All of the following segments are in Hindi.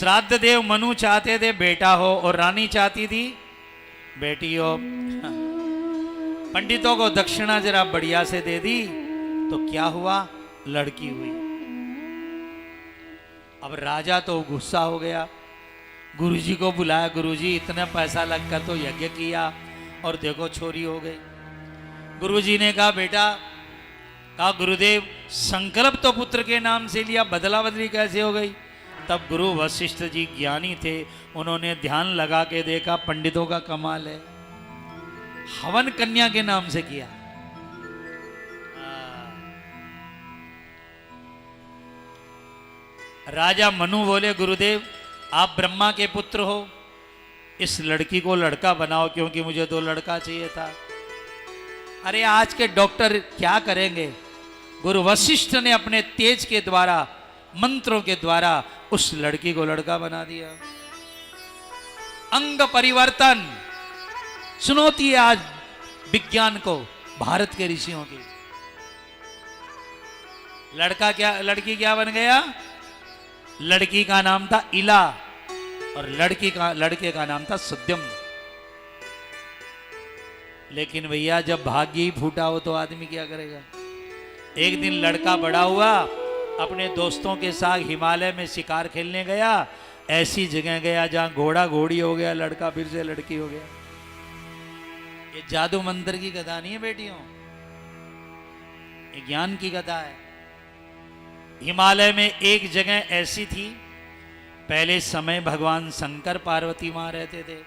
श्राद्ध देव मनु चाहते थे बेटा हो और रानी चाहती थी बेटी हो। पंडितों को दक्षिणा जरा बढ़िया से दे दी तो क्या हुआ, लड़की हुई। अब राजा तो गुस्सा हो गया, गुरुजी को बुलाया, गुरुजी इतना पैसा लगकर तो यज्ञ किया और देखो छोरी हो गई। गुरुजी ने कहा बेटा, कहा गुरुदेव संकल्प तो पुत्र के नाम से लिया, बदला बदली कैसे हो गई। तब गुरु वशिष्ठ जी ज्ञानी थे, उन्होंने ध्यान लगा के देखा पंडितों का कमाल है, हवन कन्या के नाम से किया। राजा मनु बोले गुरुदेव आप ब्रह्मा के पुत्र हो, इस लड़की को लड़का बनाओ क्योंकि मुझे तो लड़का चाहिए था। अरे आज के डॉक्टर क्या करेंगे, गुरु वशिष्ठ ने अपने तेज के द्वारा, मंत्रों के द्वारा उस लड़की को लड़का बना दिया। अंग परिवर्तन चुनौती है आज विज्ञान को, भारत के ऋषियों की। लड़की क्या बन गया, लड़की का नाम था इला और लड़के का नाम था सुद्यम। लेकिन भैया जब भाग्य ही फूटा हो तो आदमी क्या करेगा। एक दिन लड़का बड़ा हुआ, अपने दोस्तों के साथ हिमालय में शिकार खेलने गया, ऐसी जगह गया जहां घोड़ा घोड़ी हो गया, लड़का फिर से लड़की हो गया। ये जादू मंत्र की कथा नहीं है बेटियों, ये ज्ञान की कथा है। हिमालय में एक जगह ऐसी थी, पहले समय भगवान शंकर पार्वती वहां रहते थे।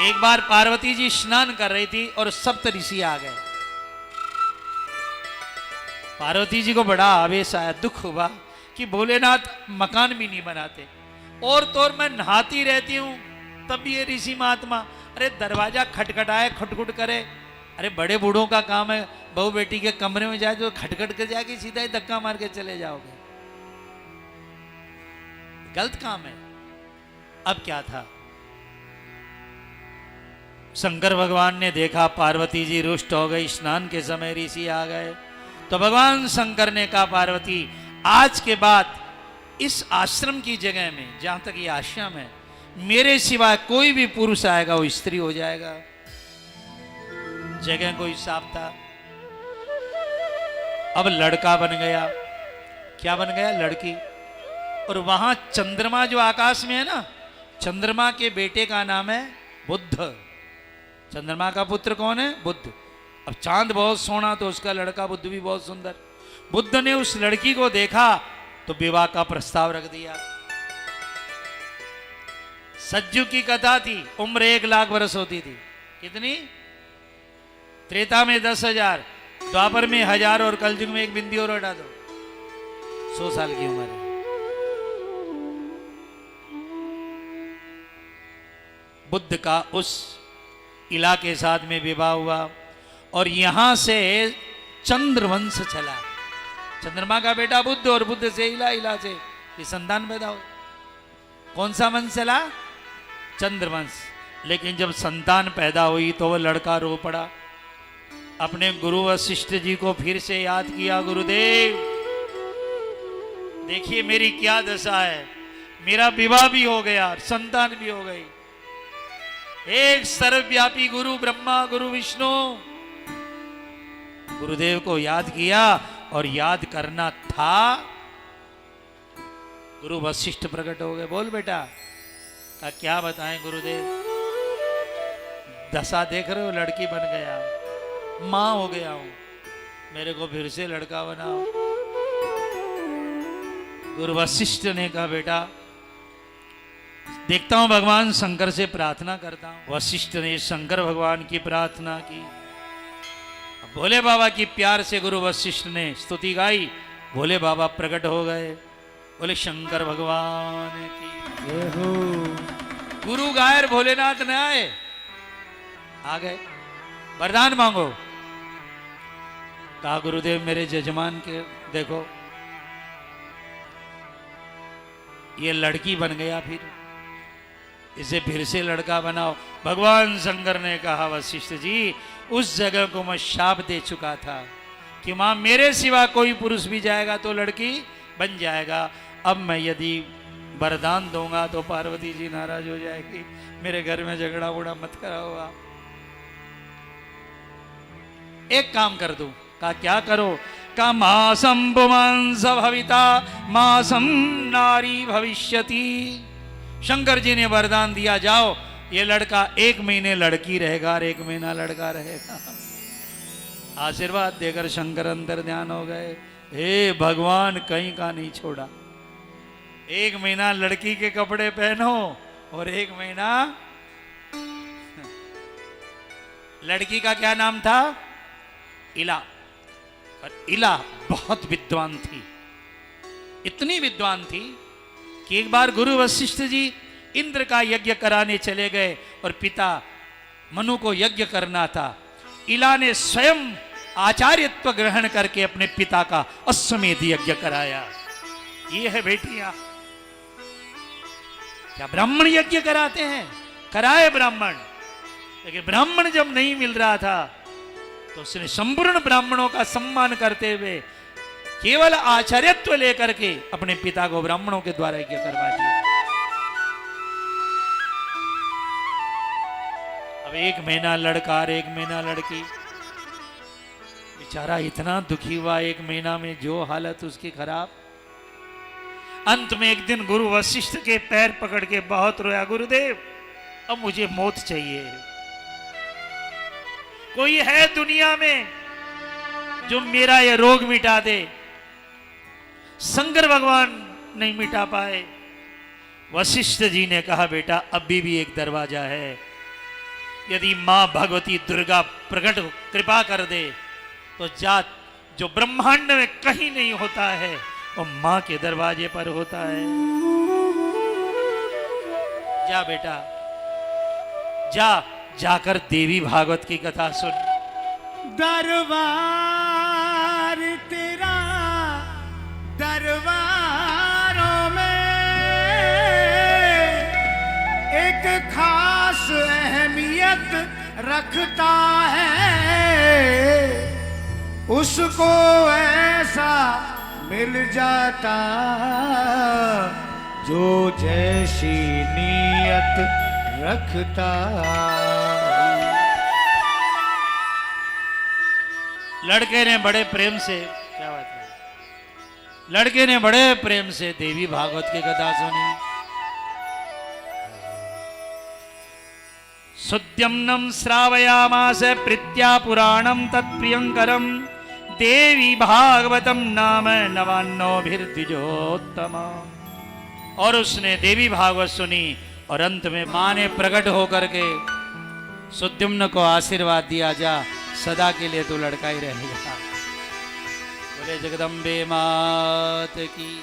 एक बार पार्वती जी स्नान कर रही थी और सप्त ऋषि आ गए। पार्वती जी को बड़ा आवेश आया, दुख हुआ कि भोलेनाथ मकान भी नहीं बनाते, और तो और मैं नहाती रहती हूं तब भी ये ऋषि महात्मा, अरे दरवाजा खटखटाए खटखट करे, अरे बड़े बूढ़ों का काम है, बहू बेटी के कमरे में जाए तो खटखट कर जाके सीधा ही धक्का मार के चले जाओगे, गलत काम है। अब क्या था, शंकर भगवान ने देखा पार्वती जी रुष्ट हो गई, स्नान के समय ऋषि आ गए, तो भगवान शंकर ने कहा पार्वती आज के बाद इस आश्रम की जगह में, जहां तक ये आश्रम है, मेरे सिवाय कोई भी पुरुष आएगा वो स्त्री हो जाएगा। जगह को हिसाब था। अब लड़का बन गया, क्या बन गया, लड़की। और वहां चंद्रमा जो आकाश में है ना, चंद्रमा के बेटे का नाम है बुद्ध। चंद्रमा का पुत्र कौन है, बुद्ध। अब चांद बहुत सोना तो उसका लड़का बुद्ध भी बहुत सुंदर। बुद्ध ने उस लड़की को देखा तो विवाह का प्रस्ताव रख दिया। सज्जू की कथा थी, उम्र 1,00,000 वर्ष होती थी। कितनी, त्रेता में 10,000, द्वापर में 1000 और कलयुग में 1 बिंदी और हटा दो, 100 साल की उम्र है। बुद्ध का उस इला के साथ में विवाह हुआ और यहां से चंद्रवंश चला। चंद्रमा का बेटा बुद्ध और बुद्ध से इला, इला से ये संतान पैदा हो। कौन सा वंश चला, चंद्रवंश। लेकिन जब संतान पैदा हुई तो वह लड़का रो पड़ा। अपने गुरु वशिष्ठ जी को फिर से याद किया, गुरुदेव देखिए मेरी क्या दशा है, मेरा विवाह भी हो गया, संतान भी हो गई। एक सर्वव्यापी गुरु ब्रह्मा, गुरु विष्णु, गुरुदेव को याद किया और याद करना था। गुरु वशिष्ठ प्रकट हो गए। बोल बेटा, का क्या बताएं गुरुदेव, दशा देख रहे हो, लड़की बन गया, मां हो गया हूं, मेरे को फिर से लड़का बनाओ। गुरु वशिष्ठ ने कहा बेटा देखता हूं, भगवान शंकर से प्रार्थना करता हूं। वशिष्ठ ने शंकर भगवान की प्रार्थना की। भोले बाबा की प्यार से गुरु वशिष्ठ ने स्तुति गाई, भोले बाबा प्रकट हो गए। बोले शंकर भगवान की जय हो। गुरु गायर भोलेनाथ न आए, आ गए, वरदान मांगो। कहा गुरुदेव मेरे जजमान के देखो ये लड़की बन गया, फिर इसे फिर से लड़का बनाओ। भगवान शंकर ने कहा वशिष्ठ जी उस जगह को मैं शाप दे चुका था कि मां मेरे सिवा कोई पुरुष भी जाएगा तो लड़की बन जाएगा। अब मैं यदि वरदान दूंगा तो पार्वती जी नाराज हो जाएगी, मेरे घर में झगड़ा उड़ा मत कराओ आप। एक काम कर दूं, का क्या करो, का मासम पुमांस भविता मासम नारी भविष्यति। शंकर जी ने वरदान दिया, जाओ ये लड़का 1 महीने लड़की रहेगा और 1 महीना लड़का रहेगा। आशीर्वाद देकर शंकर अंतर ध्यान हो गए, हे भगवान कहीं का नहीं छोड़ा। 1 महीना लड़की के कपड़े पहनो और 1 महीना लड़की का क्या नाम था, इला। और इला बहुत विद्वान थी, इतनी विद्वान थी कि एक बार गुरु वशिष्ठ जी इंद्र का यज्ञ कराने चले गए और पिता मनु को यज्ञ करना था। इला ने स्वयं आचार्यत्व ग्रहण करके अपने पिता का अश्वमेध यज्ञ कराया। ये है बेटियां, क्या ब्राह्मण यज्ञ कराते हैं? कराए ब्राह्मण, लेकिन ब्राह्मण जब नहीं मिल रहा था तो उसने संपूर्ण ब्राह्मणों का सम्मान करते हुए केवल आचार्यत्व लेकर के अपने पिता को ब्राह्मणों के द्वारा यज्ञ करवा दिया। अब 1 महीना लड़का और 1 महीना लड़की, बेचारा इतना दुखी हुआ 1 महीना में, जो हालत उसकी खराब। अंत में एक दिन गुरु वशिष्ठ के पैर पकड़ के बहुत रोया, गुरुदेव अब मुझे मौत चाहिए। कोई है दुनिया में जो मेरा यह रोग मिटा दे? शंकर भगवान नहीं मिटा पाए। वशिष्ठ जी ने कहा, बेटा अभी भी एक दरवाजा है, यदि मां भगवती दुर्गा प्रकट कृपा कर दे तो जा, जो ब्रह्मांड में कहीं नहीं होता है वो मां के दरवाजे पर होता है। जा बेटा जा, जाकर देवी भागवत की कथा सुन। दरबार तेरा दरबारों में एक खास अहमियत रखता है, उसको ऐसा मिल जाता जो जैसी नीयत रखता। लड़के ने बड़े प्रेम से, क्या बात है, लड़के ने बड़े प्रेम से देवी भागवत की कथा सुनी। सुद्यम्नं श्रावयामास प्रीत्या पुराणं तत्प्रियंकरं देवी भागवतम नाम नवान्नोभिर्द्विजोत्तम। और उसने देवी भागवत सुनी और अंत में मां ने प्रकट होकर के सुद्युम्न को आशीर्वाद दिया, जा सदा के लिए तो लड़का ही रहेगा। बोले जगदम्बे मात की।